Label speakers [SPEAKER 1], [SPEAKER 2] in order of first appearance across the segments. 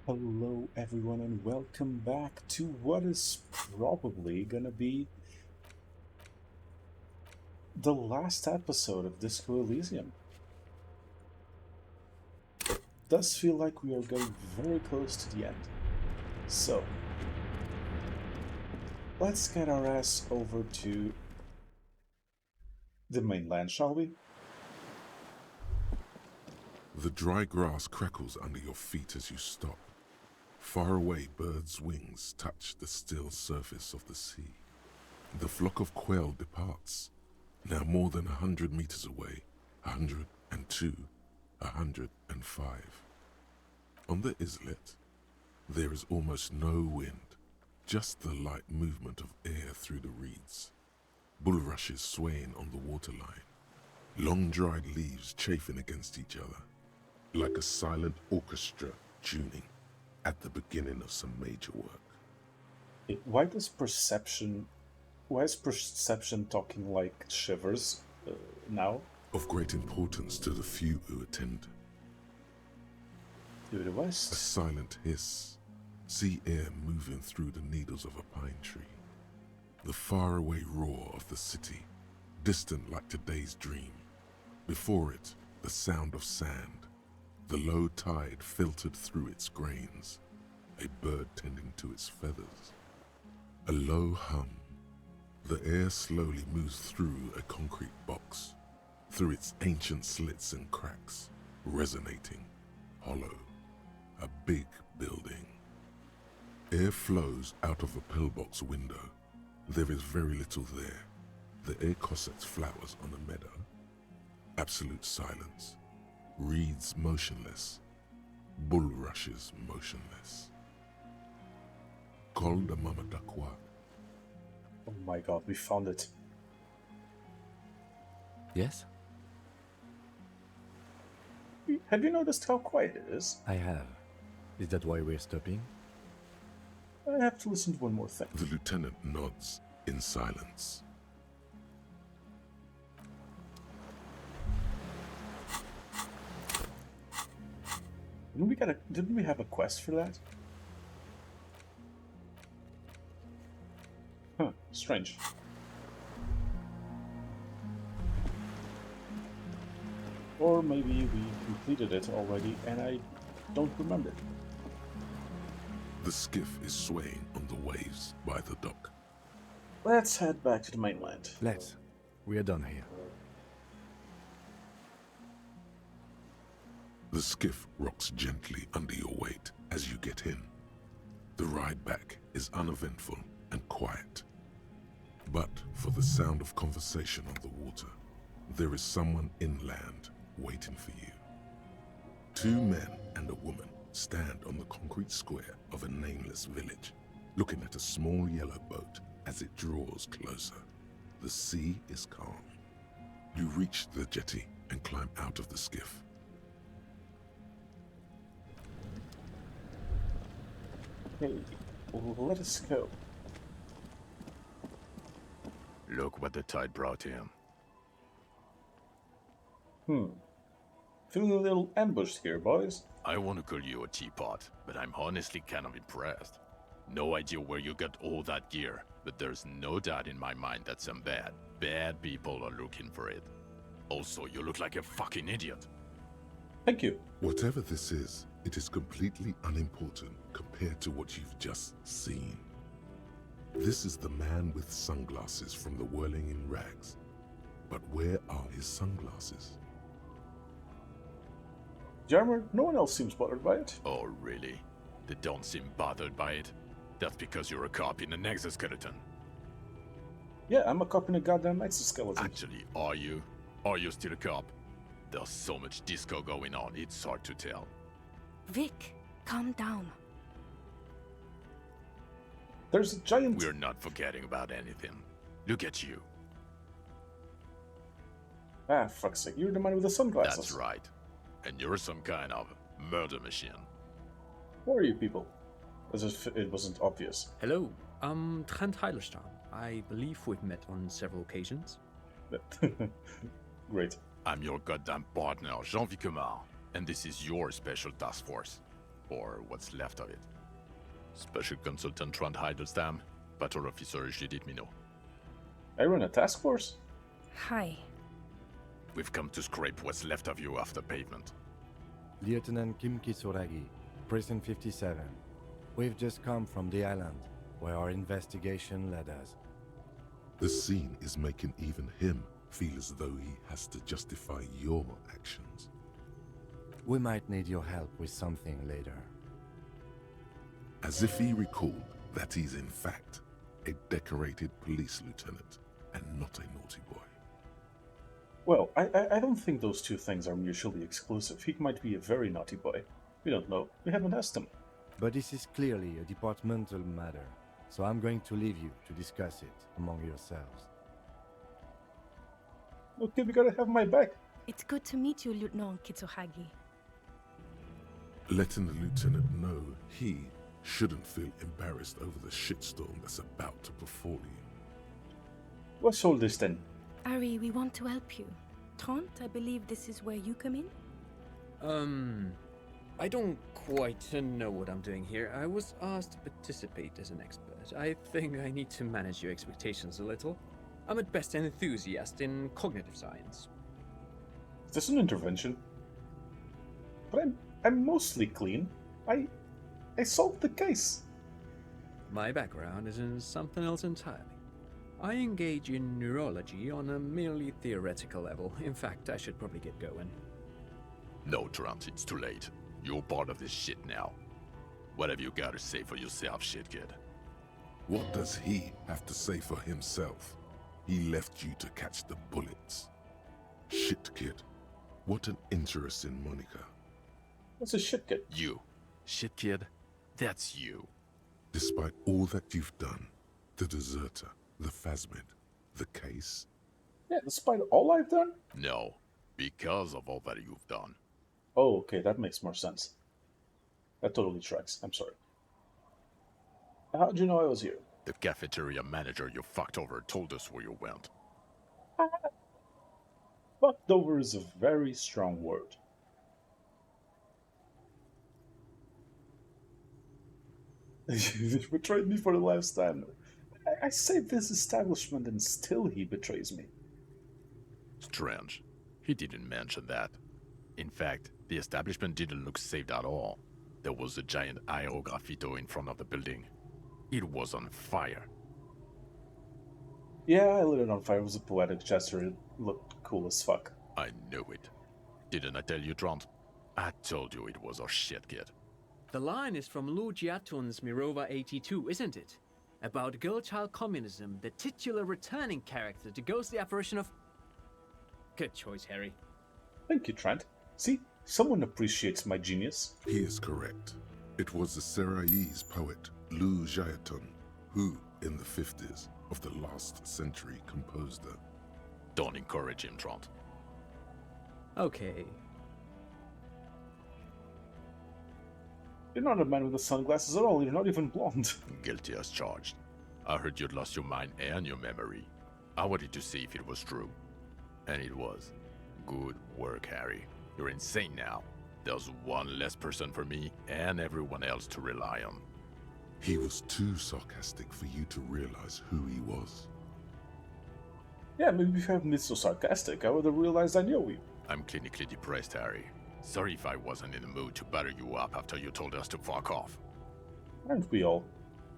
[SPEAKER 1] Hello, everyone, and welcome back to what is probably gonna be the last episode of Disco Elysium. Does feel like we are getting very close to the end. So, let's get our ass over to the mainland, shall we?
[SPEAKER 2] The dry grass crackles under your feet as you stop. Far away, birds' wings touch the still surface of the sea. The flock of quail departs, now more than 100 meters away, 102, 105. On the islet, there is almost no wind, just the light movement of air through the reeds. Bulrushes swaying on the waterline, long dried leaves chafing against each other, like a silent orchestra tuning at the beginning of some major work.
[SPEAKER 1] Why does perception. Why is perception talking like shivers now?
[SPEAKER 2] Of great importance to the few who attend.
[SPEAKER 1] To the
[SPEAKER 2] A
[SPEAKER 1] west?
[SPEAKER 2] silent hiss, sea air moving through the needles of a pine tree. The faraway roar of the city, distant like today's dream. Before it, the sound of sand, the low tide filtered through its grains, a bird tending to its feathers. A low hum. The air slowly moves through a concrete box, through its ancient slits and cracks, resonating, hollow. A big building. Air flows out of a pillbox window. There is very little there. The air cossets flowers on a meadow. Absolute silence. Reeds motionless. Bulrushes motionless. Col de Mamadakwa.
[SPEAKER 1] Oh my god, we found it.
[SPEAKER 3] Yes,
[SPEAKER 1] Have you noticed how quiet it is?
[SPEAKER 3] I have. Is that why we're stopping?
[SPEAKER 1] I have to listen to one more thing.
[SPEAKER 2] The lieutenant nods in silence.
[SPEAKER 1] Didn't we have a quest for that? Huh, strange. Or maybe we completed it already and I don't remember.
[SPEAKER 2] The skiff is swaying on the waves by the dock.
[SPEAKER 1] Let's head back to the mainland.
[SPEAKER 3] Let's. We are done here.
[SPEAKER 2] The skiff rocks gently under your weight as you get in. The ride back is uneventful and quiet. But for the sound of conversation on the water, there is someone inland waiting for you. Two men and a woman stand on the concrete square of a nameless village, looking at a small yellow boat as it draws closer. The sea is calm. You reach the jetty and climb out of the skiff.
[SPEAKER 1] Hey, let us go.
[SPEAKER 4] Look what the tide brought him.
[SPEAKER 1] Feeling a little ambushed here, boys.
[SPEAKER 4] I want to call you a teapot, but I'm honestly kind of impressed. No idea where you got all that gear, but there's no doubt in my mind that some bad people are looking for it. Also, you look like a fucking idiot.
[SPEAKER 1] Thank you.
[SPEAKER 2] Whatever this is, it is completely unimportant compared to what you've just seen. This is the man with sunglasses from the Whirling in Rags. But where are his sunglasses?
[SPEAKER 1] Jarmer, no one else seems bothered by it.
[SPEAKER 4] Oh, really? They don't seem bothered by it? That's because you're a cop in an exoskeleton.
[SPEAKER 1] Yeah, I'm a cop in a goddamn exoskeleton.
[SPEAKER 4] Actually, are you? Are you still a cop? There's so much disco going on, it's hard to tell.
[SPEAKER 5] Vic, calm down.
[SPEAKER 1] There's a giant...
[SPEAKER 4] We're not forgetting about anything. Look at you.
[SPEAKER 1] Ah, fuck's sake, you're the man with the sunglasses.
[SPEAKER 4] That's right. And you're some kind of murder machine.
[SPEAKER 1] Who are you people? As if it wasn't obvious.
[SPEAKER 6] Hello, I'm Trent Heilerstein. I believe we've met on several occasions.
[SPEAKER 1] Great.
[SPEAKER 4] I'm your goddamn partner, Jean-Vicomar, and this is your special task force. or what's left of it. Special Consultant Trond Heidelstam, Patrol Officer Judith Minot.
[SPEAKER 1] I run a task force?
[SPEAKER 5] Hi.
[SPEAKER 4] We've come to scrape what's left of you off the pavement.
[SPEAKER 3] Lieutenant Kim Kitsuragi, Prison 57. We've just come from the island, where our investigation led us.
[SPEAKER 2] The scene is making even him feel as though he has to justify your actions.
[SPEAKER 3] We might need your help with something later.
[SPEAKER 2] As if he recalled that he's in fact a decorated police lieutenant and not a naughty boy.
[SPEAKER 1] Well, I don't think those two things are mutually exclusive. He might be a very naughty boy. We don't know. We haven't asked him.
[SPEAKER 3] But this is clearly a departmental matter, so I'm going to leave you to discuss it among yourselves.
[SPEAKER 1] Okay, we gotta have my back.
[SPEAKER 5] It's good to meet you, Lieutenant Kitsuhagi.
[SPEAKER 2] Letting the lieutenant know he shouldn't feel embarrassed over the shitstorm that's about to befall you.
[SPEAKER 1] What's all this then?
[SPEAKER 5] Ari, we want to help you. Trond, I believe this is where you come in?
[SPEAKER 6] I don't quite know what I'm doing here. I was asked to participate as an expert. I think I need to manage your expectations a little. I'm at best an enthusiast in cognitive science.
[SPEAKER 1] Is this an intervention? But I'm mostly clean. I solved the case.
[SPEAKER 6] My background is in something else entirely. I engage in neurology on a merely theoretical level. In fact, I should probably get going.
[SPEAKER 4] No, Trant, it's too late. You're part of this shit now. What have you got to say for yourself, shit kid?
[SPEAKER 2] What does he have to say for himself? He left you to catch the bullets. Shit kid. What an interesting moniker.
[SPEAKER 1] What's a shit kid?
[SPEAKER 4] You. Shit kid? That's you.
[SPEAKER 2] Despite all that you've done, the deserter, the phasmid, the case,
[SPEAKER 1] Yeah, despite all I've done?
[SPEAKER 4] No, because of all that you've done.
[SPEAKER 1] Oh, okay, that makes more sense. That totally tracks. I'm sorry. How'd you know I was here?
[SPEAKER 4] The cafeteria manager you fucked over told us where you went.
[SPEAKER 1] Fucked over is a very strong word. You betrayed me for the last time. I saved this establishment and still he betrays me.
[SPEAKER 4] Strange. He didn't mention that. In fact, the establishment didn't look saved at all. There was a giant aerograffito in front of the building. It was on fire.
[SPEAKER 1] Yeah, I lit it on fire. It was a poetic gesture. It looked cool as fuck.
[SPEAKER 4] I knew it. Didn't I tell you, Trant? I told you it was our shit kid.
[SPEAKER 6] The line is from Lu Jiatun's Mirova 82, isn't it? About girl-child communism, the titular returning character to ghostly apparition of... Good choice, Harry.
[SPEAKER 1] Thank you, Trent. See, someone appreciates my genius.
[SPEAKER 2] he is correct. It was the Seraïs poet Lu Jiatun who, in the 50s of the last century, composed her.
[SPEAKER 4] Don't encourage him, Trant.
[SPEAKER 6] Okay.
[SPEAKER 1] You're not a man with the sunglasses at all. You're not even blonde.
[SPEAKER 4] Guilty as charged. I heard you'd lost your mind and your memory. I wanted to see if it was true. And it was. Good work, Harry. You're insane now. There's one less person for me and everyone else to rely on.
[SPEAKER 2] He was too sarcastic for you to realize who he was.
[SPEAKER 1] Yeah, maybe if I hadn't been so sarcastic, I would have realized I knew you.
[SPEAKER 4] I'm clinically depressed, Harry. Sorry if I wasn't in the mood to batter you up after you told us to fuck off.
[SPEAKER 1] Aren't we all?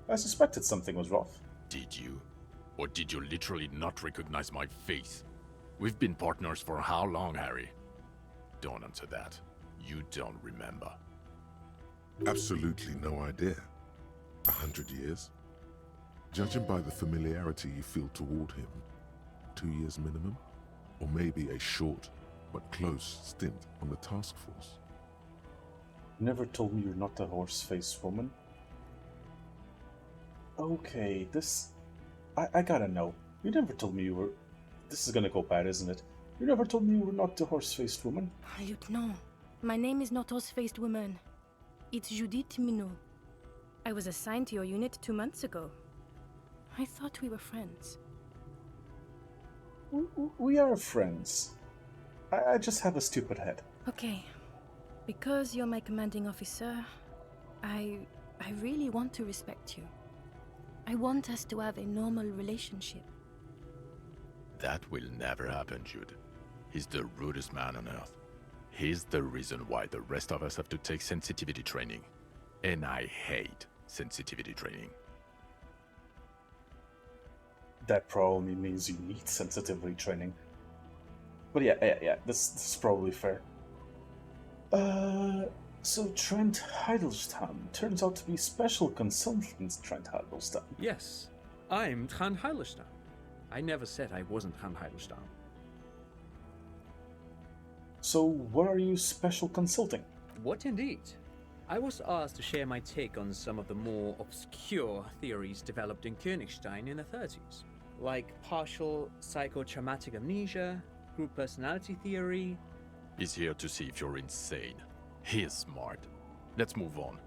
[SPEAKER 1] I suspected something was off.
[SPEAKER 4] Did you? Or did you literally not recognize my face? We've been partners for how long, Harry? Don't answer that. You don't remember.
[SPEAKER 2] Absolutely no idea. 100 years? Judging by the familiarity you feel toward him, 2 years minimum? Or maybe a short but close stint on the task force.
[SPEAKER 1] You never told me you're not the horse-faced woman. Okay, this... I gotta know. You never told me you were... This is gonna go bad, isn't it? You never told me you were not the horse-faced woman.
[SPEAKER 5] Lieutenant, my name is not Horse-Faced Woman. It's Judith Minot. I was assigned to your unit 2 months ago. I thought we were friends.
[SPEAKER 1] We are friends. I just have a stupid head.
[SPEAKER 5] Okay. Because you're my commanding officer, I really want to respect you. I want us to have a normal relationship.
[SPEAKER 4] That will never happen, Jude. He's the rudest man on earth. He's the reason why the rest of us have to take sensitivity training. And I hate sensitivity training.
[SPEAKER 1] That probably means you need sensitivity training. But yeah, this is probably fair. So Trent Hiddleston turns out to be special consultant Trent Hiddleston.
[SPEAKER 6] Yes, I'm Trant Hiddleston. I never said I wasn't Trant Hiddleston.
[SPEAKER 1] So what are you special consulting?
[SPEAKER 6] What indeed? I was asked to share my take on some of the more obscure theories developed in Königstein in the 30s, like partial psychotraumatic amnesia, group personality theory.
[SPEAKER 4] He's here to see if you're insane. He is smart. Let's move on.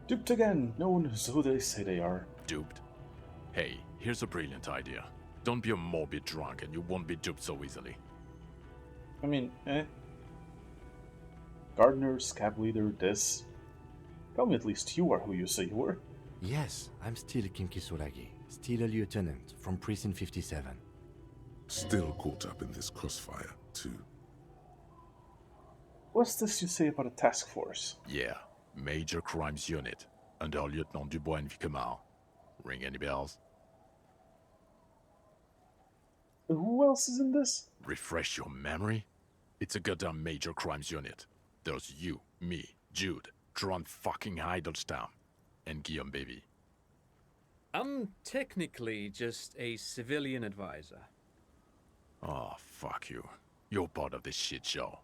[SPEAKER 1] Duped again. No one is who they say they are.
[SPEAKER 4] Duped? Hey, here's a brilliant idea. Don't be a morbid drunk and you won't be duped so easily.
[SPEAKER 1] I mean, Gardener, scab leader, this. Tell me at least you are who you say you were.
[SPEAKER 3] Yes, I'm still Kim Kisuragi, still a lieutenant from Precinct 57.
[SPEAKER 2] Still caught up in this crossfire, too.
[SPEAKER 1] What's this you say about a task force?
[SPEAKER 4] Yeah, Major Crimes Unit, under Lieutenant Dubois and Vicomar. Ring any bells?
[SPEAKER 1] Who else is in this?
[SPEAKER 4] Refresh your memory? It's a goddamn Major Crimes Unit. There's you, me, Jude, Trant fucking Hiddleston, and Guillaume Baby.
[SPEAKER 6] I'm technically just a civilian advisor.
[SPEAKER 4] Oh, fuck you. You're part of this shit show.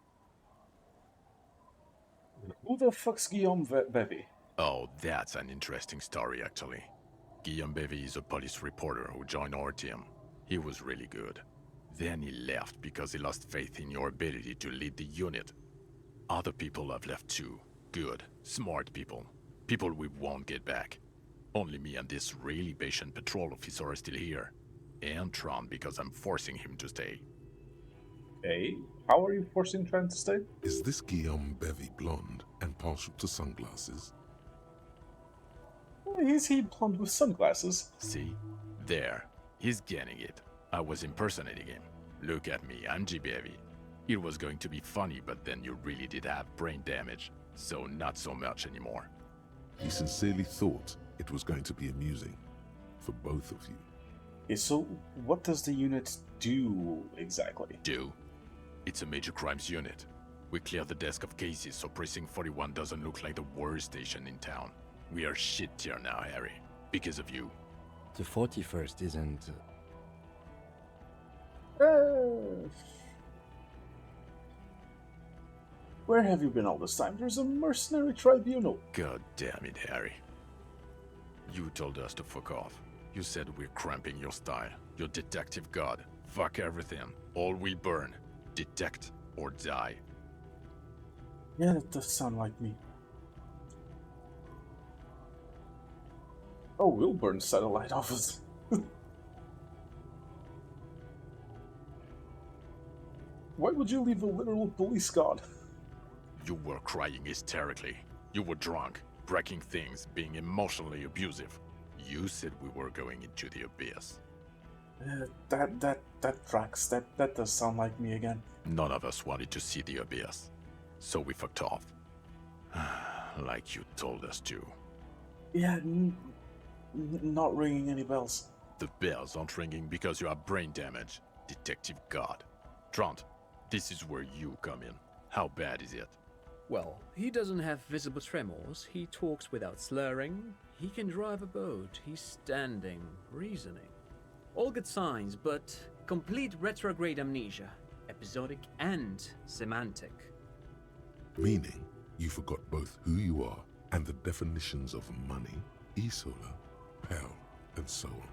[SPEAKER 1] Who the fuck's Guillaume Bevy?
[SPEAKER 4] Oh, that's an interesting story, actually. Guillaume Bevy is a police reporter who joined our team. He was really good. Then he left because he lost faith in your ability to lead the unit. Other people have left too. Good, smart people. People we won't get back. Only me and this really patient patrol officer are still here. And Trant because I'm forcing him to stay.
[SPEAKER 1] Hey, how are you forcing Trent to stay?
[SPEAKER 2] Is this Guillaume Bevy blonde and partial to sunglasses?
[SPEAKER 1] Is he blonde with sunglasses?
[SPEAKER 4] See? There. He's getting it. I was impersonating him. Look at me, I'm G. Bevy. It was going to be funny, but then you really did have brain damage. So not so much anymore.
[SPEAKER 2] He sincerely thought it was going to be amusing for both of you.
[SPEAKER 1] Okay, so what does the unit do exactly?
[SPEAKER 4] Do? It's a major crimes unit. We clear the desk of cases so Precinct 41 doesn't look like the worst station in town. We are shit tier now, Harry. Because of you.
[SPEAKER 3] The 41st isn't...
[SPEAKER 1] Where have you been all this time? There's a mercenary tribunal.
[SPEAKER 4] God damn it, Harry. You told us to fuck off. You said we're cramping your style. Your detective god. Fuck everything. All will burn. Detect or die.
[SPEAKER 1] Yeah, that does sound like me. Oh, we'll burn satellite office. Why would you leave a literal police god?
[SPEAKER 4] You were crying hysterically. You were drunk, breaking things, being emotionally abusive. You said we were going into the abyss.
[SPEAKER 1] That tracks. That does sound like me again.
[SPEAKER 4] None of us wanted to see the abyss. So we fucked off. Like you told us to.
[SPEAKER 1] Yeah, not ringing any bells.
[SPEAKER 4] The bells aren't ringing because you have brain damage. Detective God. Trant, this is where you come in. How bad is it?
[SPEAKER 6] Well, he doesn't have visible tremors, he talks without slurring, he can drive a boat, he's standing, reasoning. All good signs, but complete retrograde amnesia, episodic and semantic.
[SPEAKER 2] Meaning, you forgot both who you are and the definitions of money, Isola, Pell, and so on.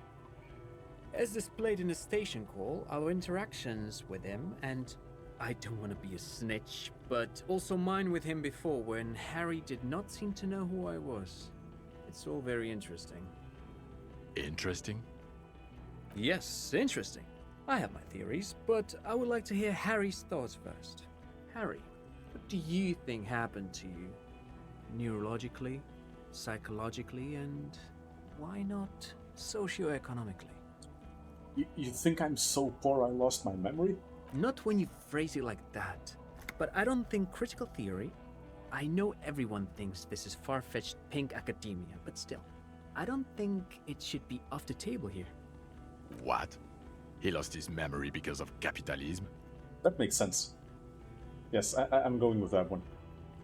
[SPEAKER 6] As displayed in the station call, our interactions with him, and I don't want to be a snitch, but also mine with him before when Harry did not seem to know who I was. It's all very interesting.
[SPEAKER 4] Interesting?
[SPEAKER 6] Yes, interesting. I have my theories, but I would like to hear Harry's thoughts first. Harry, what do you think happened to you? neurologically, psychologically, and why not socioeconomically?
[SPEAKER 1] You think I'm so poor I lost my memory?
[SPEAKER 6] Not when you phrase it like that. But I don't think critical theory. I know everyone thinks this is far-fetched pink academia, but still, I don't think it should be off the table here.
[SPEAKER 4] What? He lost his memory because of capitalism?
[SPEAKER 1] That makes sense. Yes, I'm going with that one.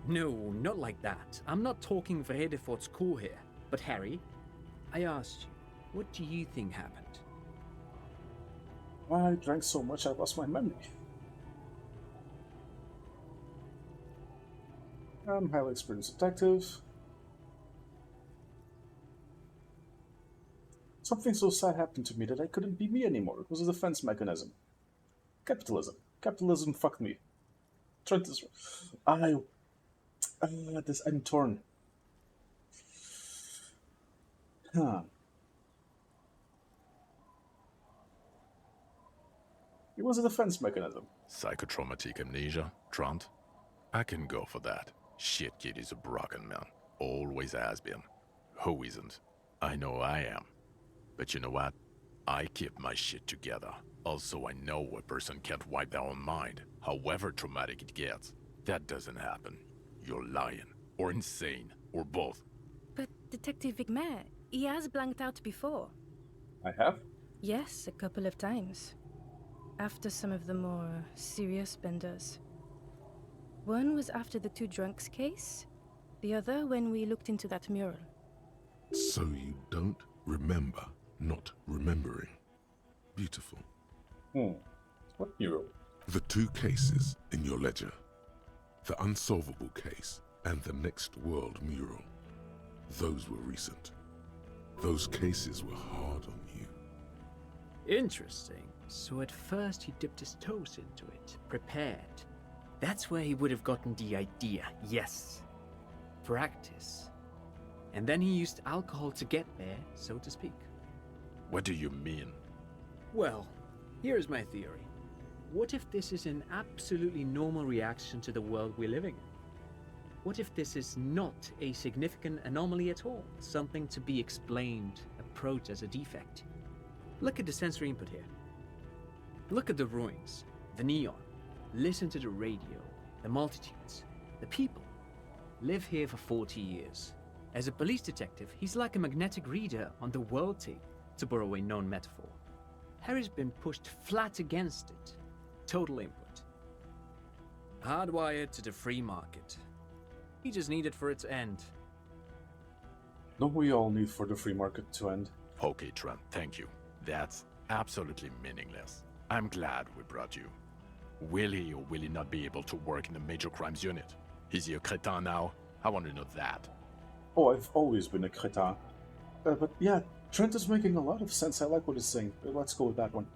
[SPEAKER 6] No, not like that. I'm not talking Vrede for school here. But Harry, I asked you, what do you think happened?
[SPEAKER 1] I drank so much I lost my memory. I'm highly experienced detective. Something so sad happened to me that I couldn't be me anymore. It was a defense mechanism. Capitalism. Capitalism fucked me. Trent is... I'm torn. Huh. It was a defense mechanism.
[SPEAKER 4] Psychotraumatic amnesia, Trant? I can go for that. Shit kid is a broken man. Always has been. Who isn't? I know I am. But you know what? I keep my shit together. Also, I know a person can't wipe their own mind, however traumatic it gets. That doesn't happen. You're lying, or insane, or both.
[SPEAKER 5] But Detective Vigmer, he has blanked out before.
[SPEAKER 1] I have?
[SPEAKER 5] Yes, a couple of times. After some of the more serious benders. One was after the two drunks case, the other when we looked into that mural.
[SPEAKER 2] So you don't remember not remembering. Beautiful.
[SPEAKER 1] What mural?
[SPEAKER 2] The two cases in your ledger. The unsolvable case and the next world mural. Those were recent. Those cases were hard on you.
[SPEAKER 6] Interesting. So at first he dipped his toes into it, prepared. That's where he would have gotten the idea, yes. Practice. And then he used alcohol to get there, so to speak.
[SPEAKER 4] What do you mean?
[SPEAKER 6] Well, here's my theory. What if this is an absolutely normal reaction to the world we're living in? What if this is not a significant anomaly at all? Something to be explained, approached as a defect? Look at the sensory input here. Look at the ruins, the neon. Listen to the radio, the multitudes, the people. Live here for 40 years. As a police detective, he's like a magnetic reader on the world tape, to borrow a known metaphor. Harry's been pushed flat against it. Total input. Hardwired to the free market. He just needed for it to end.
[SPEAKER 1] Don't we all need for the free market to end?
[SPEAKER 4] Okay, Trent, thank you. That's absolutely meaningless. I'm glad we brought you. Will he or will he not be able to work in the major crimes unit? Is he a crétin now? I want to know that.
[SPEAKER 1] Oh, I've always been a crétin. But yeah, Trent is making a lot of sense. I like what he's saying. Let's go with that one.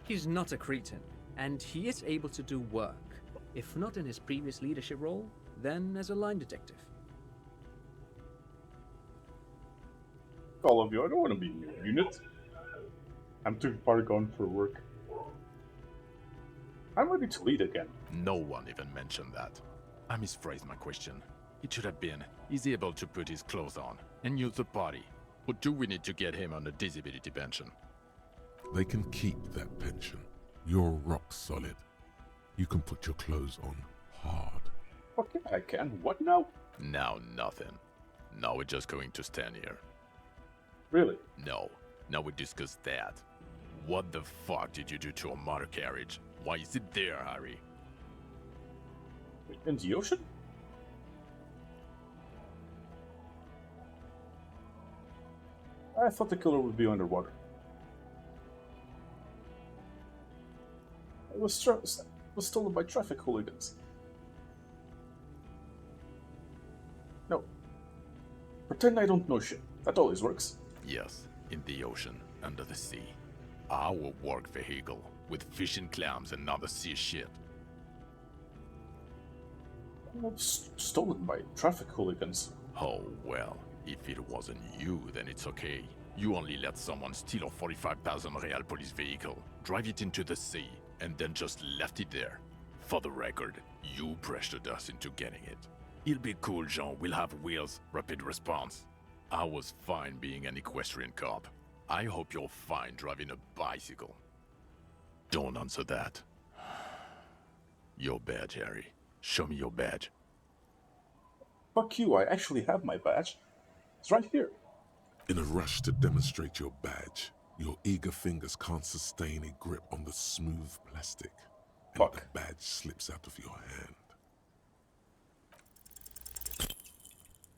[SPEAKER 6] He's not a cretin, and he is able to do work. If not in his previous leadership role, then as a line detective.
[SPEAKER 1] All of you, I don't want to be in your unit. I'm too far gone for work. I'm ready to lead again.
[SPEAKER 4] No one even mentioned that. I misphrased my question. It should have been, is he able to put his clothes on and use the body? Or do we need to get him on a disability pension?
[SPEAKER 2] They can keep that pension. You're rock solid. You can put your clothes on hard.
[SPEAKER 1] Okay, I can. What now?
[SPEAKER 4] Now nothing. Now we're just going to stand here.
[SPEAKER 1] Really?
[SPEAKER 4] No. Now we discuss that. What the fuck did you do to a motor carriage? Why is it there, Harry?
[SPEAKER 1] In the ocean? I thought the killer would be underwater. It was stolen by traffic hooligans. No. Pretend I don't know shit. That always works.
[SPEAKER 4] Yes, in the ocean, under the sea. Our work vehicle, with fish and clams and other sea shit.
[SPEAKER 1] Stolen by traffic hooligans.
[SPEAKER 4] Oh, well, if it wasn't you, then it's okay. You only let someone steal a 45,000 real police vehicle, drive it into the sea, and then just left it there. For the record, you pressured us into getting it. It'll be cool, Jean. We'll have wheels, rapid response. I was fine being an equestrian cop. I hope you're fine driving a bicycle. Don't answer that. Your badge, Harry. Show me your badge.
[SPEAKER 1] Fuck you, I actually have my badge. It's right here.
[SPEAKER 2] In a rush to demonstrate your badge, your eager fingers can't sustain a grip on the smooth plastic, and
[SPEAKER 1] Fuck.
[SPEAKER 2] the badge slips out of your hand.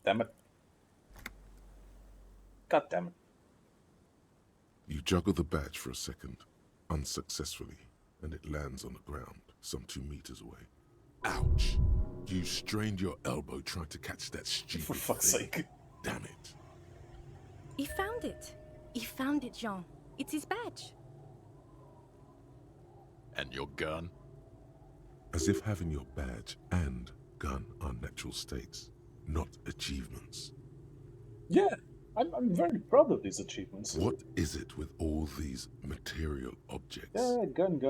[SPEAKER 1] Damn it. God damn it.
[SPEAKER 2] You juggle the badge for a second, unsuccessfully, and it lands on the ground, some 2 meters away. Ouch! You strained your elbow trying to catch that stupid
[SPEAKER 1] For fuck's
[SPEAKER 2] thing.
[SPEAKER 1] sake.
[SPEAKER 2] Damn it.
[SPEAKER 5] He found it. He found it, Jean. It's his badge.
[SPEAKER 4] And your gun?
[SPEAKER 2] As if having your badge and gun are natural states, not achievements.
[SPEAKER 1] Yeah, I'm very proud of these achievements.
[SPEAKER 2] What is it with all these material objects?
[SPEAKER 1] Yeah, gun.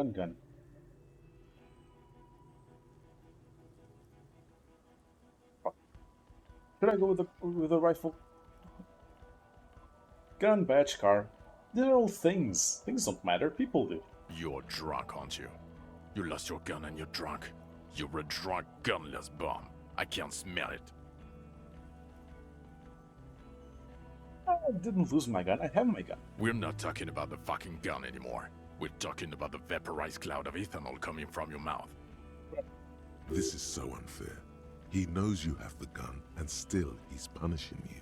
[SPEAKER 1] Should I go with a rifle? Gun, badge, car. They're all things. Things don't matter. People do.
[SPEAKER 4] You're drunk, aren't you? You lost your gun and you're drunk. You're a drunk, gunless bum. I can't smell it.
[SPEAKER 1] I didn't lose my gun. I have my gun.
[SPEAKER 4] We're not talking about the fucking gun anymore. We're talking about the vaporized cloud of ethanol coming from your mouth.
[SPEAKER 2] This is so unfair. He knows you have the gun, and still he's punishing you.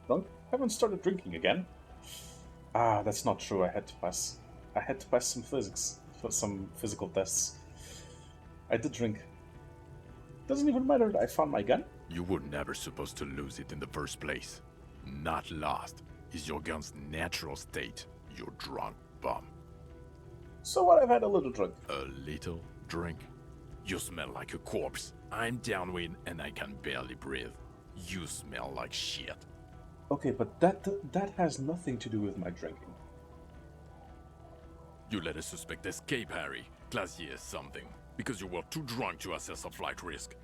[SPEAKER 1] Drunk? Haven't started drinking again. Ah, that's not true. I had to pass some some physical tests. I did drink. Doesn't even matter that I found my gun.
[SPEAKER 4] You were never supposed to lose it in the first place. Not lost is your gun's natural state, you drunk bum.
[SPEAKER 1] So what? I've had a little drink.
[SPEAKER 4] A little drink? You smell like a corpse. I'm downwind and I can barely breathe. You smell like shit.
[SPEAKER 1] Okay, but that has nothing to do with my drinking.
[SPEAKER 4] You let a suspect escape, Harry. Glacier something. Because you were too drunk to assess a flight risk.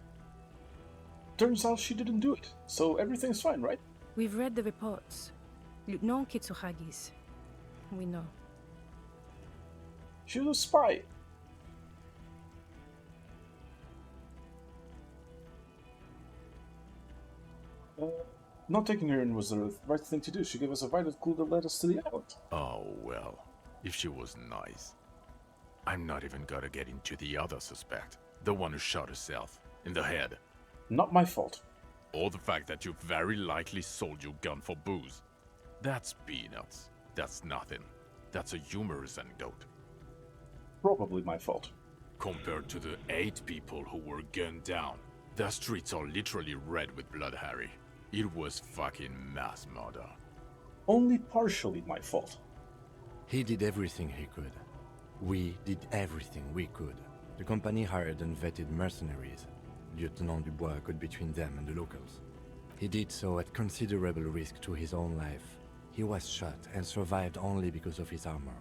[SPEAKER 1] Turns out she didn't do it, so everything's fine, right?
[SPEAKER 5] We've read the reports. Lieutenant Kitsuhagi's. We know.
[SPEAKER 1] She was a spy. Not taking her in was the right thing to do. She gave us a vital clue that led us to the island.
[SPEAKER 4] Oh, well. If she was nice. I'm not even gonna get into the other suspect. The one who shot herself. In the head.
[SPEAKER 1] Not my fault.
[SPEAKER 4] Or the fact that you very likely sold your gun for booze. That's peanuts. That's nothing. That's a humorous anecdote.
[SPEAKER 1] Probably my fault.
[SPEAKER 4] Compared to the 8 people who were gunned down, the streets are literally red with blood, Harry. It was fucking mass murder.
[SPEAKER 1] Only partially my fault.
[SPEAKER 3] He did everything he could. We did everything we could. The company hired and vetted mercenaries. Lieutenant Dubois got between them and the locals. He did so at considerable risk to his own life. He was shot and survived only because of his armor.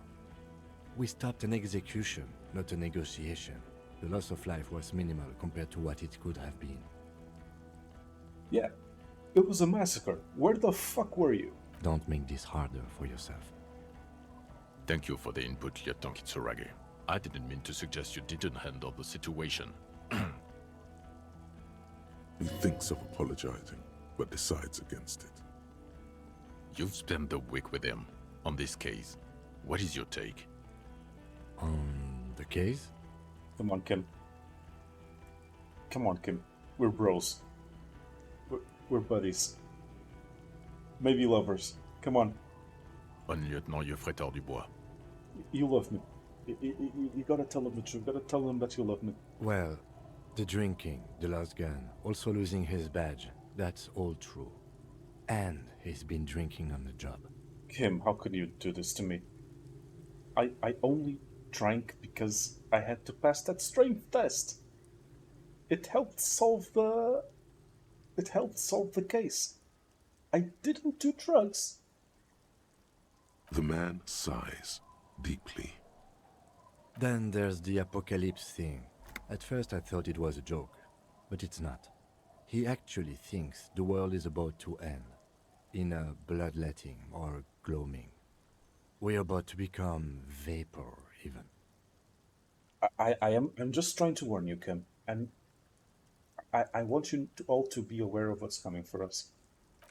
[SPEAKER 3] We stopped an execution, not a negotiation. The loss of life was minimal compared to what it could have been.
[SPEAKER 1] Yeah, it was a massacre. Where the fuck were you?
[SPEAKER 3] Don't make this harder for yourself.
[SPEAKER 4] Thank you for the input, Lieutenant Kitsuragi. I didn't mean to suggest you didn't handle the situation.
[SPEAKER 2] He thinks of apologizing, but decides against it.
[SPEAKER 4] You've spent the week with him on this case. What is your take?
[SPEAKER 3] On the case?
[SPEAKER 1] Come on, Kim. Come on, Kim. We're bros. We're buddies. Maybe lovers. Come on.
[SPEAKER 4] On Lieutenant Geoffrey Dubois.
[SPEAKER 1] You love me. You gotta tell him the truth. You gotta tell him that you love me.
[SPEAKER 3] Well, the drinking, the lost gun, also losing his badge, that's all true. And he's been drinking on the job.
[SPEAKER 1] Kim, how could you do this to me? I only drank because I had to pass that strength test. It helped solve the case. I didn't do drugs.
[SPEAKER 2] The man sighs deeply.
[SPEAKER 3] Then there's the apocalypse thing. At first I thought it was a joke, but it's not. He actually thinks the world is about to end, in a bloodletting or gloaming. We're about to become vapor, even.
[SPEAKER 1] I'm just trying to warn you, Kim, and I want you to all to be aware of what's coming for us.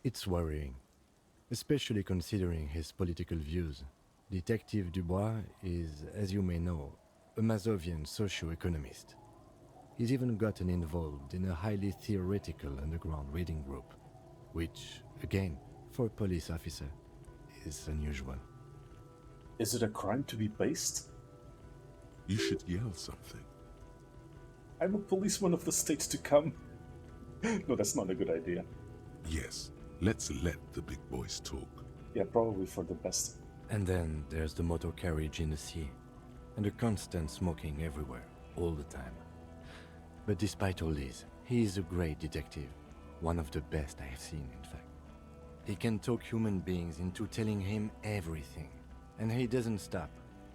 [SPEAKER 3] It's worrying, especially considering his political views. Detective Dubois is, as you may know, a Mazovian socio-economist. He's even gotten involved in a highly theoretical underground reading group, which, again, for a police officer, is unusual.
[SPEAKER 1] Is it a crime to be based?
[SPEAKER 2] You should yell something.
[SPEAKER 1] I'm a policeman of the state to come. No, that's not a good idea.
[SPEAKER 2] Yes, let's let the big boys talk.
[SPEAKER 1] Yeah, probably for the best.
[SPEAKER 3] And then there's the motor carriage in the sea, and the constant smoking everywhere, all the time. But despite all this, he is a great detective, one of the best I have seen, in fact. He can talk human beings into telling him everything, and he doesn't stop.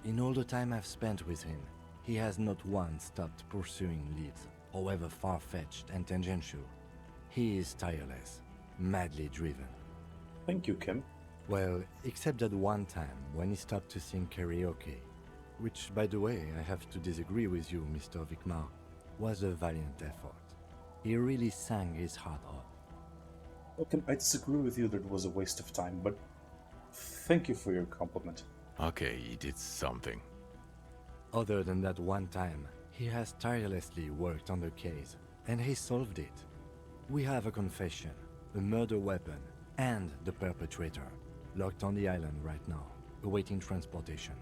[SPEAKER 3] In all the time I've spent with him, he has not once stopped pursuing leads, however far-fetched and tangential. He is tireless, madly driven.
[SPEAKER 1] Thank you, Kim.
[SPEAKER 3] Well, except that one time when he stopped to sing karaoke, which, by the way, I have to disagree with you, Mr. Vicmar, was a valiant effort. He really sang his heart out.
[SPEAKER 1] Well, Kim, I disagree with you that it was a waste of time, but thank you for your compliment.
[SPEAKER 4] Okay, he did something.
[SPEAKER 3] Other than that one time, he has tirelessly worked on the case, and he solved it. We have a confession, a murder weapon, and the perpetrator, locked on the island right now, awaiting transportation.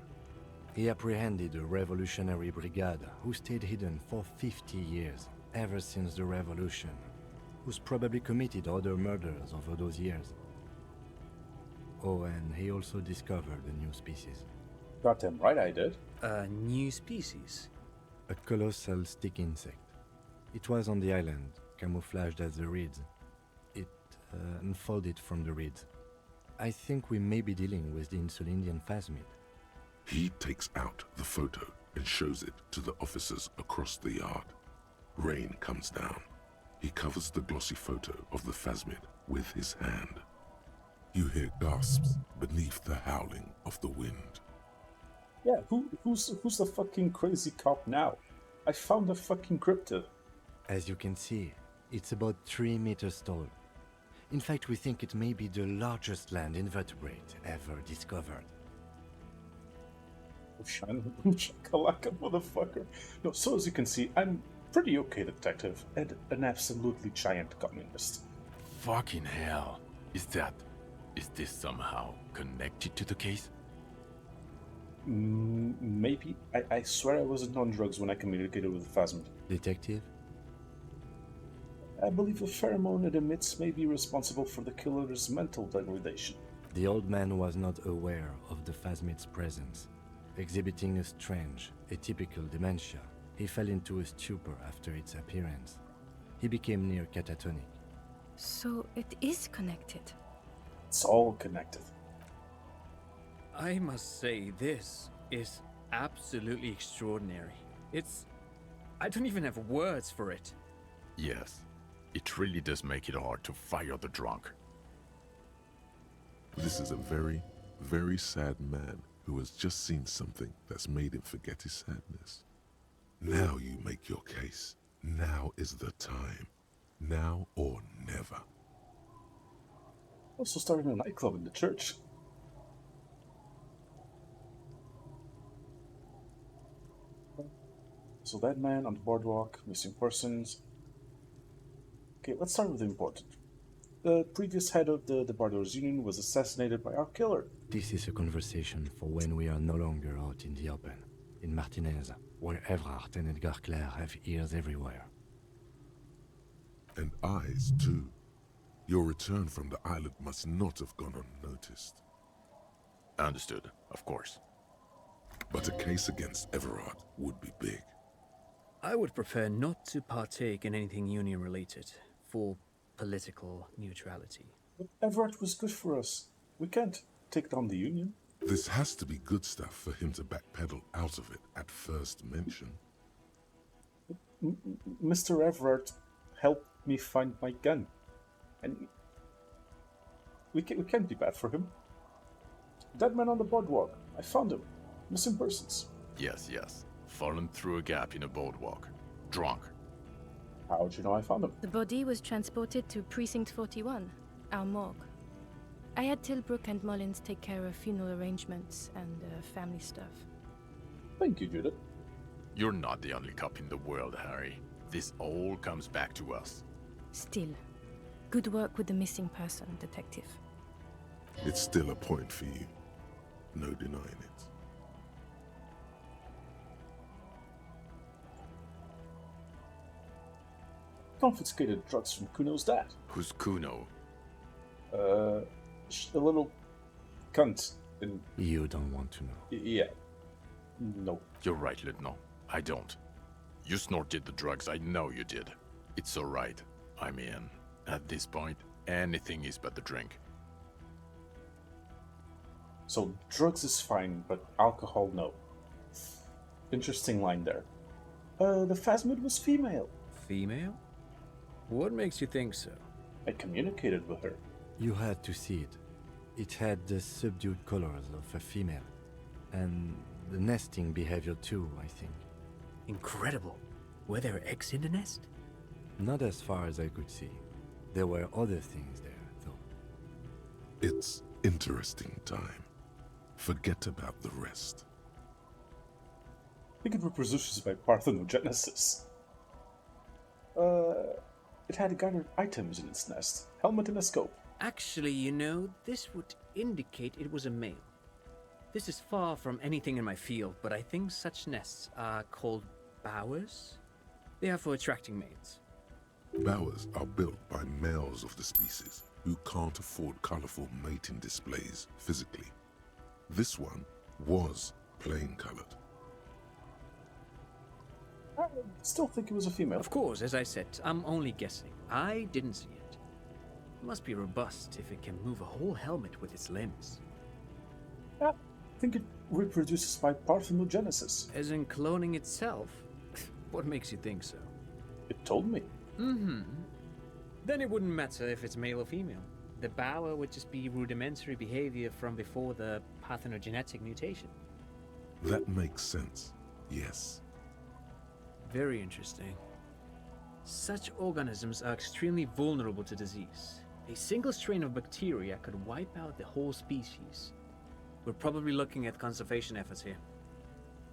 [SPEAKER 3] He apprehended a revolutionary brigade who stayed hidden for 50 years, ever since the revolution, who's probably committed other murders over those years. Oh, and he also discovered a new species.
[SPEAKER 1] Goddamn right I did.
[SPEAKER 6] A new species?
[SPEAKER 3] A colossal stick insect. It was on the island, camouflaged as the reeds. It unfolded from the reeds. I think we may be dealing with the Insulindian phasmid.
[SPEAKER 2] He takes out the photo and shows it to the officers across the yard. Rain comes down. He covers the glossy photo of the phasmid with his hand. You hear gasps beneath the howling of the wind.
[SPEAKER 1] Yeah, who's the fucking crazy cop now? I found a fucking cryptid.
[SPEAKER 3] As you can see, it's about 3 meters tall. In fact, we think it may be the largest land invertebrate ever discovered.
[SPEAKER 1] Oh, shakalaka, motherfucker. No, so as you can see, I'm pretty okay detective and an absolutely giant communist.
[SPEAKER 4] Fucking hell. Is this somehow connected to the case?
[SPEAKER 1] Maybe. I swear I wasn't on drugs when I communicated with the phasmid.
[SPEAKER 3] Detective?
[SPEAKER 1] I believe a pheromone it emits may be responsible for the killer's mental degradation.
[SPEAKER 3] The old man was not aware of the phasmid's presence. Exhibiting a strange, atypical dementia, he fell into a stupor after its appearance. He became near catatonic.
[SPEAKER 5] So it is connected.
[SPEAKER 1] It's all connected.
[SPEAKER 6] I must say, this is absolutely extraordinary. I don't even have words for it.
[SPEAKER 4] Yes. It really does make it hard to fire the drunk.
[SPEAKER 2] This is a very, very sad man who has just seen something that's made him forget his sadness. Now you make your case. Now is the time. Now or never.
[SPEAKER 1] Also starting a nightclub in the church. So that man on the boardwalk, missing persons. Okay, let's start with the important. The previous head of the Bardos Union was assassinated by our killer.
[SPEAKER 3] This is a conversation for when we are no longer out in the open, in Martinez, where Evrard and Edgar Clare have ears everywhere.
[SPEAKER 2] And eyes, too. Your return from the island must not have gone unnoticed.
[SPEAKER 4] Understood, of course.
[SPEAKER 2] But a case against Everard would be big.
[SPEAKER 6] I would prefer not to partake in anything union-related, for political neutrality.
[SPEAKER 1] But Everett was good for us. We can't take down the Union.
[SPEAKER 2] This has to be good stuff for him to backpedal out of it at first mention.
[SPEAKER 1] Mr. Everard helped me find my gun. And we can't be bad for him. Dead man on the boardwalk. I found him. Missing persons.
[SPEAKER 4] Yes, yes. Fallen through a gap in a boardwalk. Drunk.
[SPEAKER 1] How'd you know I found him?
[SPEAKER 5] The body was transported to Precinct 41, our morgue. I had Tilbrook and Mullins take care of funeral arrangements and family stuff.
[SPEAKER 1] Thank you, Judith.
[SPEAKER 4] You're not the only cop in the world, Harry. This all comes back to us.
[SPEAKER 5] Still, good work with the missing person, Detective.
[SPEAKER 2] It's still a point for you. No denying it.
[SPEAKER 1] Confiscated drugs from Kuno's dad.
[SPEAKER 4] Who's Kuno?
[SPEAKER 1] A little cunt in...
[SPEAKER 3] You don't want to know.
[SPEAKER 1] Yeah. No.
[SPEAKER 4] You're right, Lieutenant. I don't. You snorted the drugs, I know you did. It's alright. I mean, at this point, anything is but the drink.
[SPEAKER 1] So drugs is fine, but alcohol no. Interesting line there. The Phasmid was female.
[SPEAKER 6] Female? What makes you think so?
[SPEAKER 1] I communicated with her.
[SPEAKER 3] You had to see it. It had the subdued colors of a female. And the nesting behavior too, I think.
[SPEAKER 6] Incredible. Were there eggs in the nest?
[SPEAKER 3] Not as far as I could see. There were other things there, though.
[SPEAKER 2] It's interesting time. Forget about the rest.
[SPEAKER 1] I think it reproduces by parthenogenesis. It had gathered items in its nest. Helmet and a scope.
[SPEAKER 6] Actually, you know, this would indicate it was a male. This is far from anything in my field, but I think such nests are called bowers. They are for attracting mates.
[SPEAKER 2] Bowers are built by males of the species who can't afford colorful mating displays physically. This one was plain colored.
[SPEAKER 1] I still think it was a female.
[SPEAKER 6] Of course, as I said, I'm only guessing. I didn't see it. It must be robust if it can move a whole helmet with its limbs.
[SPEAKER 1] I think it reproduces by parthenogenesis.
[SPEAKER 6] As in cloning itself? What makes you think so?
[SPEAKER 1] It told me.
[SPEAKER 6] Mm-hmm. Then it wouldn't matter if it's male or female. The bower would just be rudimentary behavior from before the parthenogenetic mutation.
[SPEAKER 2] That makes sense, yes.
[SPEAKER 6] Very interesting. Such organisms are extremely vulnerable to disease. A single strain of bacteria could wipe out the whole species. We're probably looking at conservation efforts here.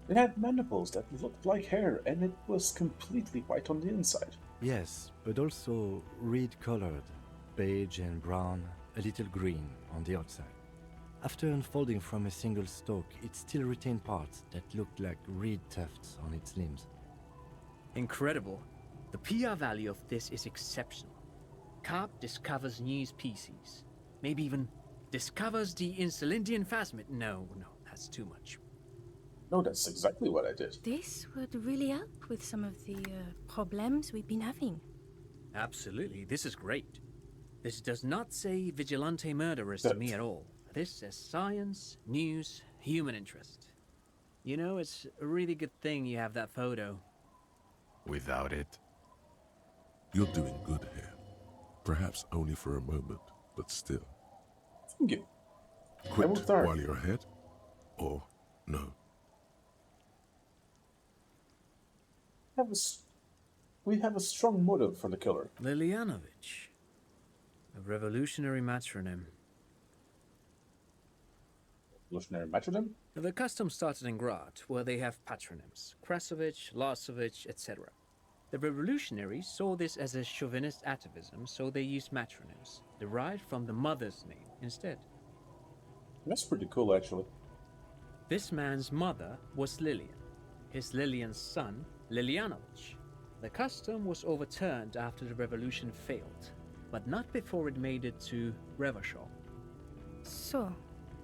[SPEAKER 1] It had mandibles that looked like hair, and it was completely white on the inside.
[SPEAKER 3] Yes, but also reed-colored, beige and brown, a little green on the outside. After unfolding from a single stalk, it still retained parts that looked like reed tufts on its limbs.
[SPEAKER 6] Incredible. The PR value of this is exceptional. Carp discovers new species. Maybe even discovers the Insulindian phasmid. No, that's too much.
[SPEAKER 1] No, that's exactly what I did.
[SPEAKER 5] This would really help with some of the problems we've been having.
[SPEAKER 6] Absolutely, this is great. This does not say vigilante murderers to me at all. This says science, news, human interest. You know, it's a really good thing you have that photo.
[SPEAKER 4] Without it,
[SPEAKER 2] You're doing good here. Perhaps only for a moment, but still.
[SPEAKER 1] Thank you.
[SPEAKER 2] Quit
[SPEAKER 1] will start.
[SPEAKER 2] while you're ahead, or no.
[SPEAKER 1] We have a strong motive for the killer.
[SPEAKER 6] Lilianovich. A revolutionary matronym.
[SPEAKER 1] Revolutionary matronym?
[SPEAKER 6] The custom started in Grad, where they have patronyms. Krasovich, Lasovich, etc. The revolutionaries saw this as a chauvinist atavism, so they used matronyms, derived from the mother's name instead.
[SPEAKER 1] That's pretty cool, actually.
[SPEAKER 6] This man's mother was Lilian. His Lilian's son, Lilianovich. The custom was overturned after the revolution failed, but not before it made it to Revachol.
[SPEAKER 5] So,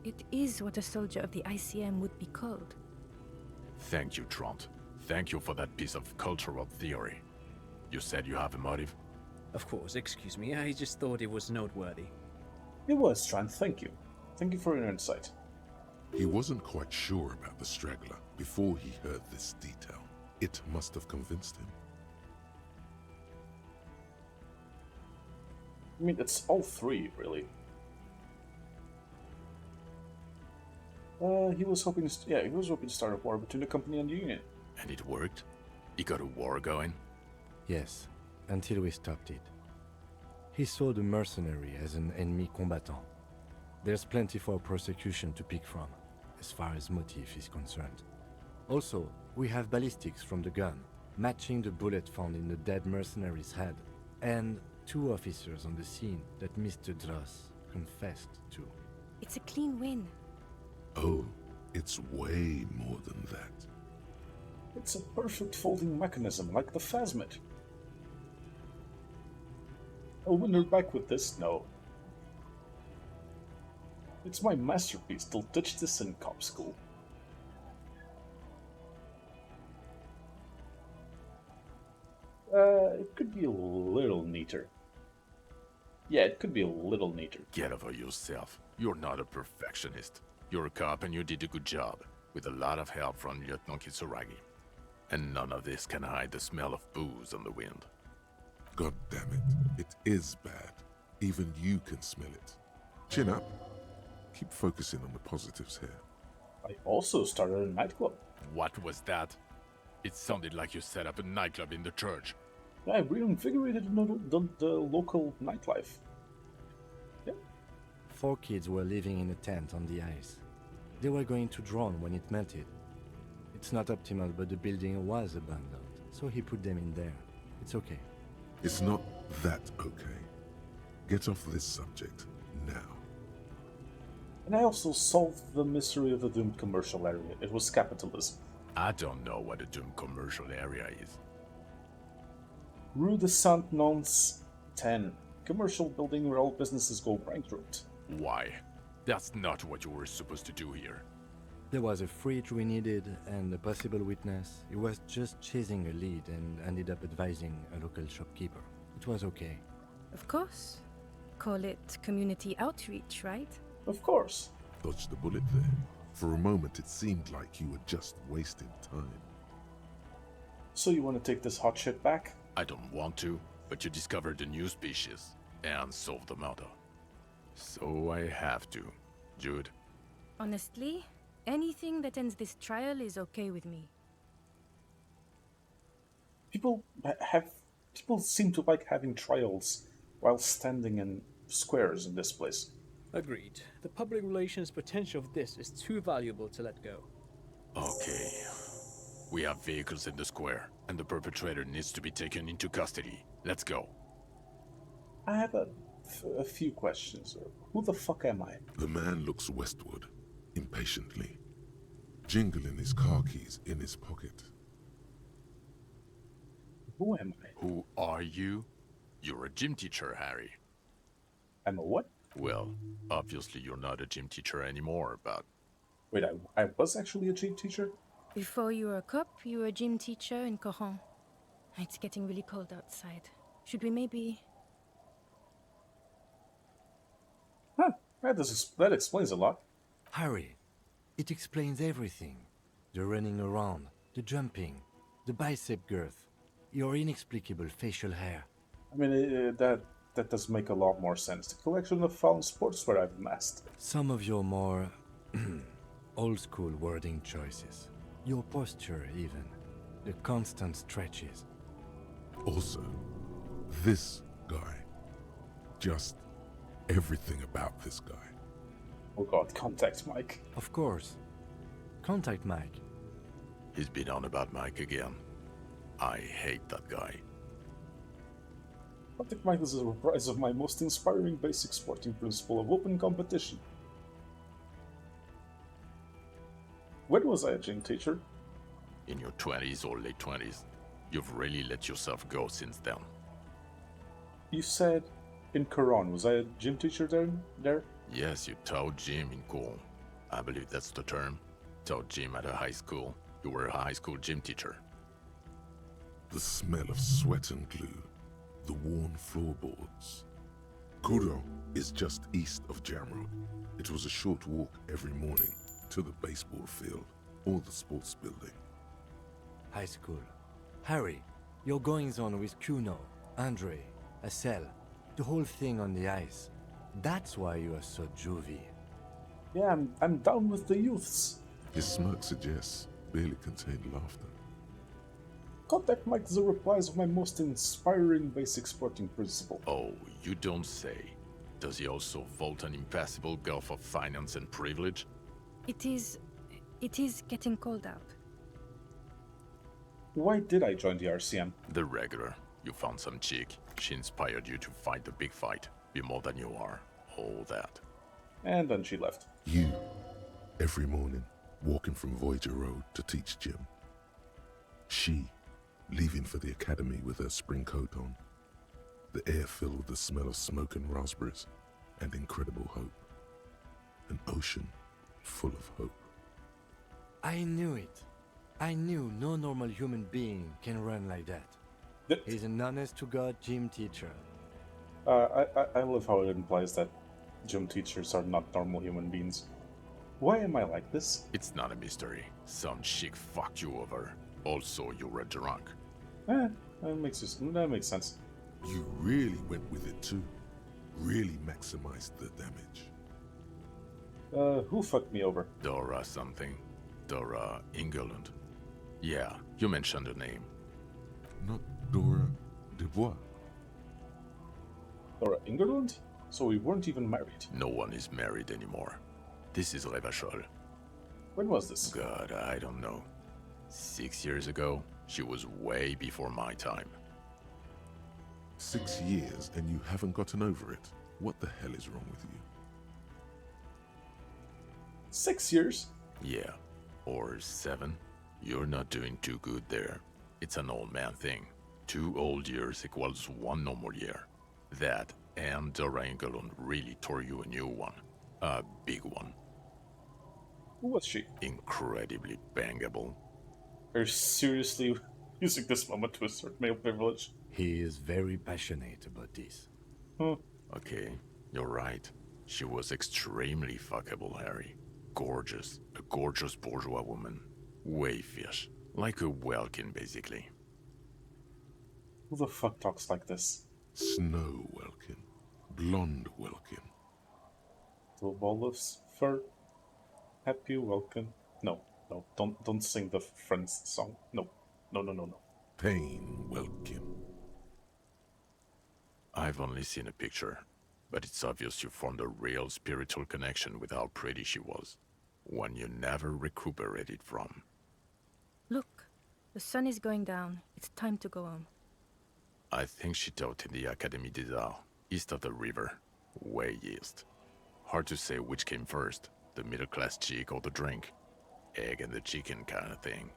[SPEAKER 5] it is what a soldier of the ICM would be called.
[SPEAKER 4] thank you, Trant. Thank you for that piece of cultural theory. You said you have a motive?
[SPEAKER 6] Of course, excuse me, I just thought it was noteworthy.
[SPEAKER 1] It was, Tran, thank you. Thank you for your insight.
[SPEAKER 2] He wasn't quite sure about the straggler before he heard this detail. It must have convinced him.
[SPEAKER 1] I mean, it's all three, really. He was hoping to start a war between the company and the union.
[SPEAKER 4] And it worked? He got a war going?
[SPEAKER 3] Yes, until we stopped it. He saw the mercenary as an ennemi combattant. There's plenty for prosecution to pick from, as far as motive is concerned. Also, we have ballistics from the gun, matching the bullet found in the dead mercenary's head, and 2 officers on the scene that Mr. Dross confessed to.
[SPEAKER 5] It's a clean win.
[SPEAKER 2] Oh, it's way more than that.
[SPEAKER 1] It's a perfect folding mechanism, like the Phasmid. I'll win her back with this? No. It's my masterpiece. They'll teach this in cop school. It could be a little neater. Yeah, it could be a little neater.
[SPEAKER 4] Get over yourself. You're not a perfectionist. You're a cop and you did a good job, with a lot of help from Lieutenant Kitsuragi. And none of this can hide the smell of booze on the wind.
[SPEAKER 2] God damn it. It is bad. Even you can smell it. Chin up. Keep focusing on the positives here.
[SPEAKER 1] I also started a nightclub.
[SPEAKER 4] What was that? It sounded like you set up a nightclub in the church.
[SPEAKER 1] I reinvigorated the local nightlife. Yeah.
[SPEAKER 3] 4 kids were living in a tent on the ice. They were going to drown when it melted. It's not optimal, but the building was abandoned, so he put them in there. It's okay.
[SPEAKER 2] It's not that okay. Get off this subject now.
[SPEAKER 1] And I also solved the mystery of the doomed commercial area. It was capitalism.
[SPEAKER 4] I don't know what a doomed commercial area is.
[SPEAKER 1] Rue de Saint-Nonce 10. Commercial building where all businesses go bankrupt.
[SPEAKER 4] Why? That's not what you were supposed to do here.
[SPEAKER 3] There was a fridge we needed and a possible witness. He was just chasing a lead and ended up advising a local shopkeeper. It was okay.
[SPEAKER 5] Of course. Call it community outreach, right?
[SPEAKER 1] Of course.
[SPEAKER 2] Dodged the bullet there. For a moment it seemed like you were just wasting time.
[SPEAKER 1] So you want to take this hot shit back?
[SPEAKER 4] I don't want to, but you discovered a new species and solved the murder. So I have to. Jude?
[SPEAKER 5] Honestly, anything that ends this trial is okay with me.
[SPEAKER 1] People seem to like having trials while standing in squares in this place.
[SPEAKER 6] Agreed. The public relations potential of this is too valuable to let go.
[SPEAKER 4] Okay. We have vehicles in the square, and the perpetrator needs to be taken into custody. Let's go.
[SPEAKER 1] I have a few questions. Who the fuck am I?
[SPEAKER 2] The man looks westward, impatiently, jingling his car keys in his pocket.
[SPEAKER 1] Who am I?
[SPEAKER 4] Who are you? You're a gym teacher, Harry.
[SPEAKER 1] I'm a what?
[SPEAKER 4] Well, obviously you're not a gym teacher anymore, but...
[SPEAKER 1] Wait, I was actually a gym teacher?
[SPEAKER 5] Before you were a cop, you were a gym teacher in Coron. It's getting really cold outside. Should we maybe...
[SPEAKER 1] Huh, that explains a lot.
[SPEAKER 3] Harry, it explains everything. The running around, the jumping, the bicep girth, your inexplicable facial hair.
[SPEAKER 1] I mean, that does make a lot more sense. The collection of found sportswear I've amassed.
[SPEAKER 3] Some of your more old-school wording choices. Your posture, even. The constant stretches.
[SPEAKER 2] Also, this guy. Just everything about this guy.
[SPEAKER 1] Oh god, contact Mike.
[SPEAKER 3] Of course. Contact Mike.
[SPEAKER 4] He's been on about Mike again. I hate that guy.
[SPEAKER 1] Contact Mike is a reprise of my most inspiring basic sporting principle of open competition. When was I a gym teacher?
[SPEAKER 4] In your 20s or late 20s. You've really let yourself go since then.
[SPEAKER 1] You said in Quran. Was I a gym teacher there?
[SPEAKER 4] Yes, you taught gym in Cool. I believe that's the term. Taught gym at a high school. You were a high school gym teacher.
[SPEAKER 2] The smell of sweat and glue. The worn floorboards. Kuro is just east of Jamroad. It was a short walk every morning. to the baseball field or the sports building.
[SPEAKER 3] High school. Harry, your goings-on with Kuno, Andre, Acel, the whole thing on the ice. That's why you are so juvie.
[SPEAKER 1] Yeah, I'm down with the youths.
[SPEAKER 2] His smirk suggests barely contained laughter.
[SPEAKER 1] Contact Mike the replies of my most inspiring basic sporting principle.
[SPEAKER 4] Oh, you don't say. Does he also vault an impassable gulf of finance and privilege?
[SPEAKER 5] It is getting cold out.
[SPEAKER 1] Why did I join the RCM?
[SPEAKER 4] The regular. You found some chick. She inspired you to fight the big fight. Be more than you are. All that.
[SPEAKER 1] And then she left.
[SPEAKER 2] You, every morning, walking from Voyager Road to teach gym. She, leaving for the academy with her spring coat on. The air filled with the smell of smoke and raspberries and incredible hope. An ocean full of hope.
[SPEAKER 3] I knew it. I knew no normal human being can run like that. He's an honest-to-God gym teacher.
[SPEAKER 1] I love how it implies that gym teachers are not normal human beings. Why am I like this?
[SPEAKER 4] It's not a mystery. Some chick fucked you over. Also, you were drunk.
[SPEAKER 1] That makes sense.
[SPEAKER 2] You really went with it too. Really maximized the damage.
[SPEAKER 1] Who fucked me over?
[SPEAKER 4] Dora something. Dora Ingerland. Yeah, you mentioned her name.
[SPEAKER 2] Not Dora Dubois.
[SPEAKER 1] Dora Ingerland? So we weren't even married.
[SPEAKER 4] No one is married anymore. This is Revachol.
[SPEAKER 1] When was this?
[SPEAKER 4] God, I don't know. 6 years ago? She was way before my time.
[SPEAKER 2] 6 years and you haven't gotten over it. What the hell is wrong with you?
[SPEAKER 1] 6 years?
[SPEAKER 4] Yeah. Or 7. You're not doing too good there. It's an old man thing. 2 old years equals 1 normal year. That and Dora Engelund really tore you a new one. A big one.
[SPEAKER 1] Who was she?
[SPEAKER 4] Incredibly bangable.
[SPEAKER 1] Are you seriously using this moment to assert male privilege?
[SPEAKER 3] He is very passionate about this.
[SPEAKER 4] Okay, you're right. She was extremely fuckable, Harry. Gorgeous. A gorgeous bourgeois woman. Way fish. Like a Welkin, basically.
[SPEAKER 1] Who the fuck talks like this?
[SPEAKER 2] Snow Welkin. Blonde Welkin.
[SPEAKER 1] Little ball of fur. Happy Welkin. No, don't sing the Friends song. No.
[SPEAKER 2] Pain Welkin.
[SPEAKER 4] I've only seen a picture, but it's obvious you formed a real spiritual connection with how pretty she was. One you never recuperated from.
[SPEAKER 5] Look, the sun is going down. It's time to go home.
[SPEAKER 4] I think she taught in the Académie des Arts, east of the river. Way east. Hard to say which came first, the middle-class chick or the drink. Egg and the chicken kind of thing.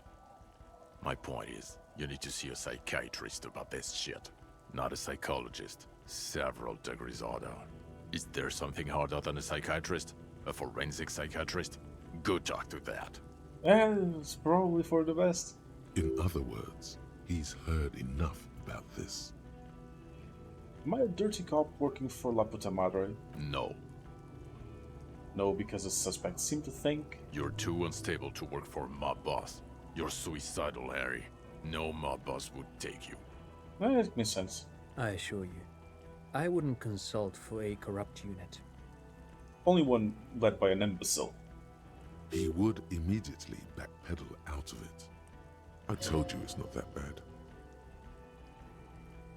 [SPEAKER 4] My point is, you need to see a psychiatrist about this shit. Not a psychologist. Several degrees harder. Is there something harder than a psychiatrist? A forensic psychiatrist? Go talk to that.
[SPEAKER 1] It's probably for the best.
[SPEAKER 2] In other words, he's heard enough about this.
[SPEAKER 1] Am I a dirty cop working for La Puta Madre?
[SPEAKER 4] No.
[SPEAKER 1] No, because the suspects seem to think...
[SPEAKER 4] You're too unstable to work for a mob boss. You're suicidal, Harry. No mob boss would take you.
[SPEAKER 1] It makes sense.
[SPEAKER 6] I assure you, I wouldn't consult for a corrupt unit.
[SPEAKER 1] Only one led by an imbecile.
[SPEAKER 2] He would immediately backpedal out of it. I told you it's not that bad.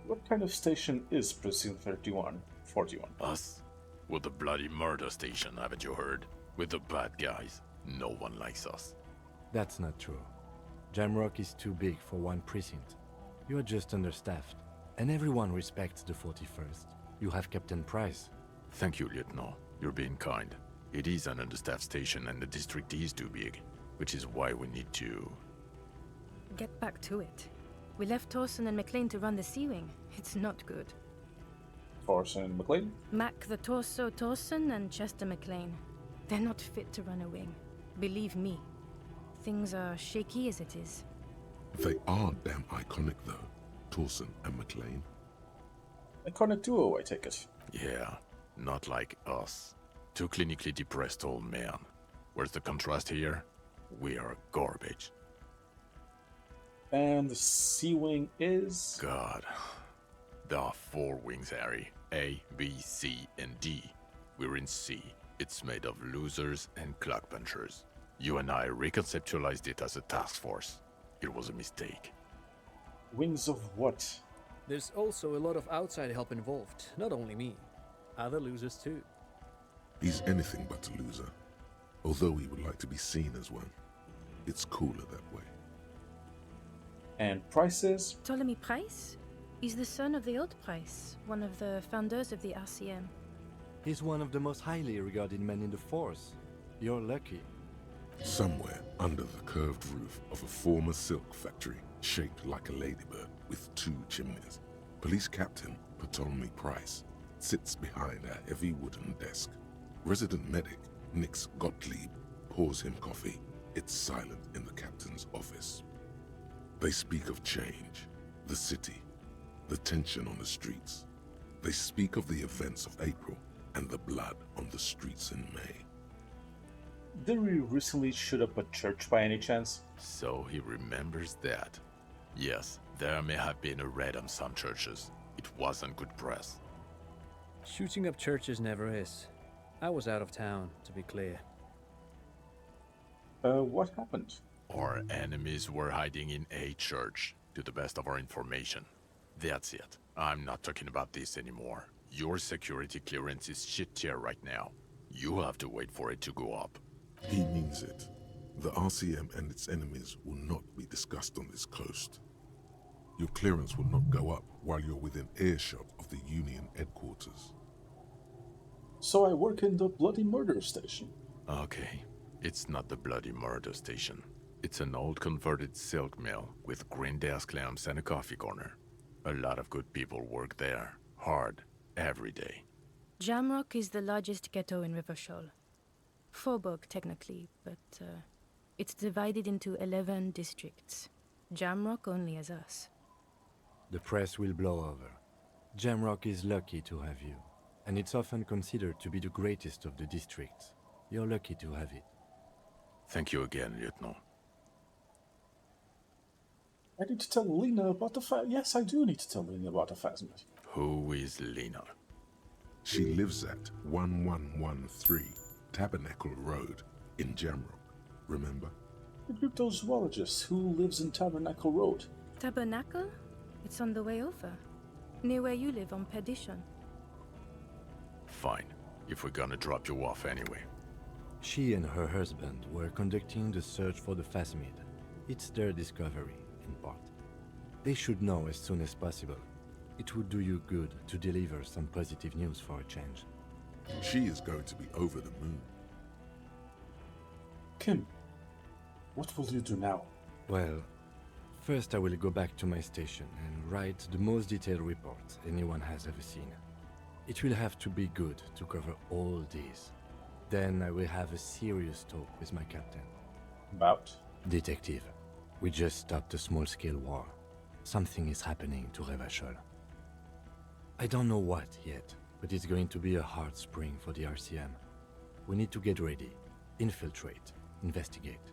[SPEAKER 1] What kind of station is Precinct 41?
[SPEAKER 4] Us? We're the bloody murder station, haven't you heard? We're the bad guys. No one likes us.
[SPEAKER 3] That's not true. Jamrock is too big for one precinct. You are just understaffed, and everyone respects the 41st. You have Captain Price.
[SPEAKER 4] Thank you, Lieutenant. You're being kind. It is an understaffed station and the district is too big, which is why we need to...
[SPEAKER 5] Get back to it. We left Torson and McLean to run the Sea Wing. It's not good.
[SPEAKER 1] Thorson and McLean?
[SPEAKER 5] Mac the Torso Torson and Chester McLean. They're not fit to run a wing. Believe me. Things are shaky as it is.
[SPEAKER 2] They are damn iconic though, Torson and McLean.
[SPEAKER 1] Iconic duo, I take it.
[SPEAKER 4] Yeah, not like us. Two clinically depressed old men. Where's the contrast here? We are garbage.
[SPEAKER 1] And the Sea Wing is...
[SPEAKER 4] God. There are 4 wings, Harry. A, B, C, and D. We're in C. It's made of losers and clock punchers. You and I reconceptualized it as a task force. It was a mistake.
[SPEAKER 1] Wings of what?
[SPEAKER 6] There's also a lot of outside help involved, not only me. Other losers too.
[SPEAKER 2] He's anything but a loser, although he would like to be seen as one. It's cooler that way.
[SPEAKER 1] And prices?
[SPEAKER 5] Ptolemy Price? He's the son of the old Price, one of the founders of the RCM.
[SPEAKER 3] He's one of the most highly regarded men in the force. You're lucky.
[SPEAKER 2] Somewhere under the curved roof of a former silk factory, shaped like a ladybird with 2 chimneys, Police Captain Ptolemy Price sits behind a heavy wooden desk. Resident medic Nix Gottlieb pours him coffee. It's silent in the captain's office. They speak of change, the city, the tension on the streets. They speak of the events of April and the blood on the streets in May.
[SPEAKER 1] Did we recently shoot up a church by any chance?
[SPEAKER 4] So he remembers that. Yes, there may have been a raid on some churches. It wasn't good press.
[SPEAKER 6] Shooting up churches never is. I was out of town, to be clear.
[SPEAKER 1] What happened?
[SPEAKER 4] Our enemies were hiding in a church, to the best of our information. That's it. I'm not talking about this anymore. Your security clearance is shit tier right now. You have to wait for it to go up.
[SPEAKER 2] He means it. The RCM and its enemies will not be discussed on this coast. Your clearance will not go up while you're within earshot of the Union headquarters.
[SPEAKER 1] So I work in the bloody murder station.
[SPEAKER 4] Okay, it's not the bloody murder station. It's an old converted silk mill with green desk lamps and a coffee corner. A lot of good people work there, hard, every day.
[SPEAKER 5] Jamrock is the largest ghetto in Rivershoal. Faubourg, technically, but it's divided into 11 districts. Jamrock only has us.
[SPEAKER 3] The press will blow over. Jamrock is lucky to have you, and it's often considered to be the greatest of the districts. You're lucky to have it.
[SPEAKER 4] Thank you again, Lieutenant.
[SPEAKER 1] I need to tell Lena about the Yes, I do need to tell Lena about the Phasmid.
[SPEAKER 4] Who is Lena?
[SPEAKER 2] She lives at 1113 Tabernacle Road in Jamrock, remember?
[SPEAKER 1] The cryptozoologist who lives in Tabernacle Road.
[SPEAKER 5] Tabernacle? It's on the way over. Near where you live on Perdition.
[SPEAKER 4] Fine, if we're gonna drop you off anyway.
[SPEAKER 3] She and her husband were conducting the search for the Phasmid. It's their discovery, in part. They should know as soon as possible. It would do you good to deliver some positive news for a change.
[SPEAKER 2] She is going to be over the moon.
[SPEAKER 1] Kim, what will you do now?
[SPEAKER 3] Well, first I will go back to my station and write the most detailed report anyone has ever seen. It will have to be good to cover all these. Then I will have a serious talk with my captain.
[SPEAKER 1] About?
[SPEAKER 3] Detective, we just stopped a small-scale war. Something is happening to Revachol. I don't know what yet, but it's going to be a hard spring for the RCM. We need to get ready, infiltrate, investigate.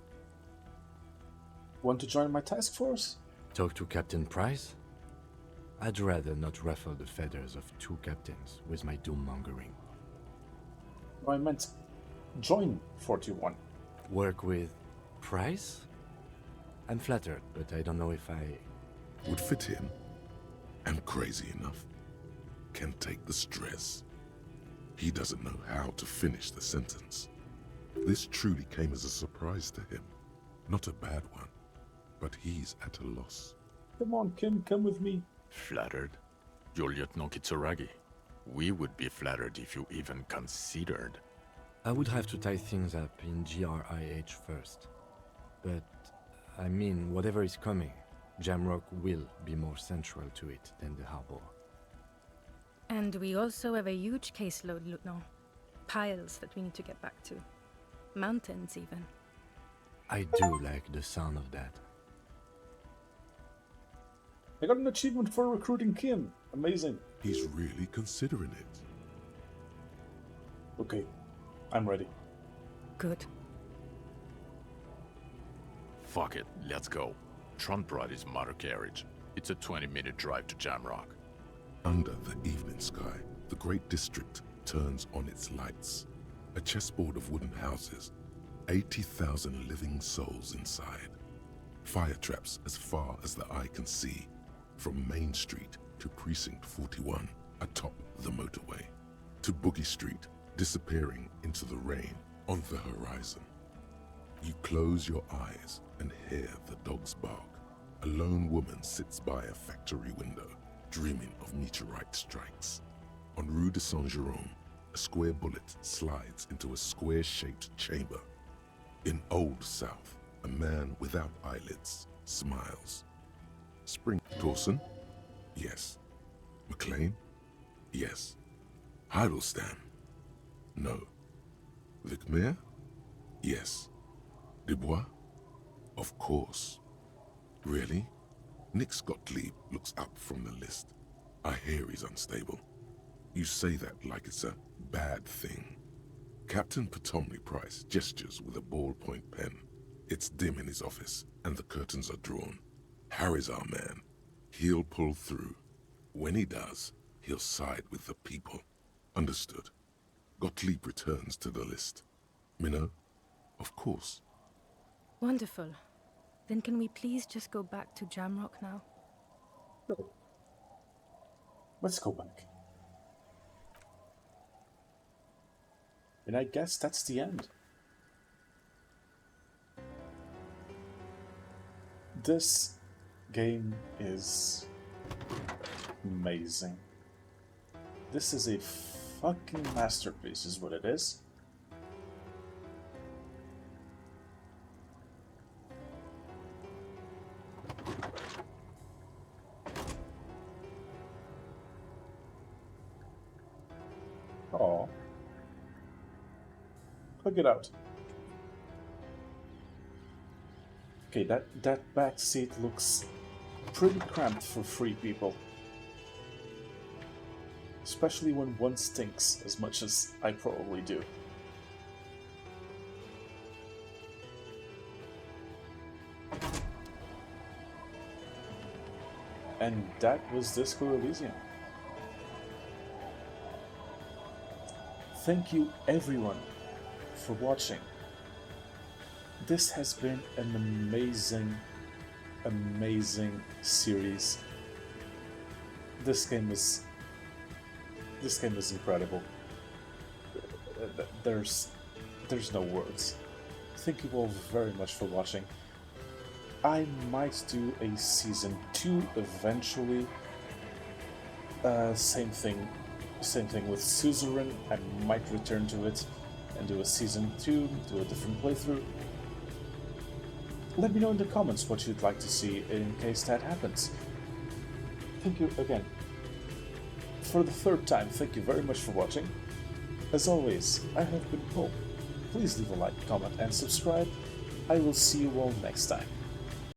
[SPEAKER 1] Want to join my task force?
[SPEAKER 3] Talk to Captain Price? I'd rather not ruffle the feathers of 2 captains with my doom-mongering.
[SPEAKER 1] No, I meant join 41.
[SPEAKER 3] Work with Price? I'm flattered, but I don't know if I...
[SPEAKER 2] Would fit him. And crazy enough. Can take the stress. He doesn't know how to finish the sentence. This truly came as a surprise to him. Not a bad one, but he's at a loss.
[SPEAKER 1] Come on, Kim, come with me.
[SPEAKER 4] Flattered? You're Lieutenant Kitsuragi. We would be flattered if you even considered.
[SPEAKER 3] I would have to tie things up in GRIH first. But, I mean, whatever is coming, Jamrock will be more central to it than the harbor.
[SPEAKER 5] And we also have a huge caseload, Lieutenant. Piles that we need to get back to. Mountains, even.
[SPEAKER 3] I do like the sound of that.
[SPEAKER 1] I got an achievement for recruiting Kim. Amazing.
[SPEAKER 2] He's really considering it.
[SPEAKER 1] Okay, I'm ready.
[SPEAKER 5] Good.
[SPEAKER 4] Fuck it, let's go. Tron brought his motor carriage. It's a 20-minute drive to Jamrock.
[SPEAKER 2] Under the evening sky, the great district turns on its lights. A chessboard of wooden houses, 80,000 living souls inside. Fire traps as far as the eye can see, from Main Street to Precinct 41 atop the motorway, to Boogie Street disappearing into the rain on the horizon. You close your eyes and hear the dogs bark. A lone woman sits by a factory window, dreaming of meteorite strikes. On Rue de Saint-Jérôme, a square bullet slides into a square-shaped chamber. In Old South, a man without eyelids smiles. Spring Dawson? Yes. McLean? Yes. Heidelstein? No. Vicmere? Yes. Dubois? Of course. Really? Nix Gottlieb looks up from the list. I hear he's unstable. You say that like it's a bad thing. Captain Potomny Price gestures with a ballpoint pen. It's dim in his office, and the curtains are drawn. Harry's our man. He'll pull through. When he does, he'll side with the people. Understood. Gottlieb returns to the list. Minnow? Of course.
[SPEAKER 5] Wonderful. Then can we please just go back to Jamrock now?
[SPEAKER 1] No. Let's go back. And I guess that's the end. This game is amazing. This is a fucking masterpiece, is what it is. Oh. Plug it out. Okay, that back seat looks pretty cramped for 3 people. Especially when one stinks as much as I probably do. And that was Disco Elysium. Thank you everyone for watching. This has been an amazing series. This game is incredible. There's no words. Thank you all very much for watching. I might do a season 2 eventually. Same thing with Suzerain. I might return to it and do a season 2, do a different playthrough. Let me know in the comments what you'd like to see in case that happens. Thank you again. For the 3rd time, thank you very much for watching. As always, I have been Paul. Please leave a like, comment and subscribe. I will see you all next time.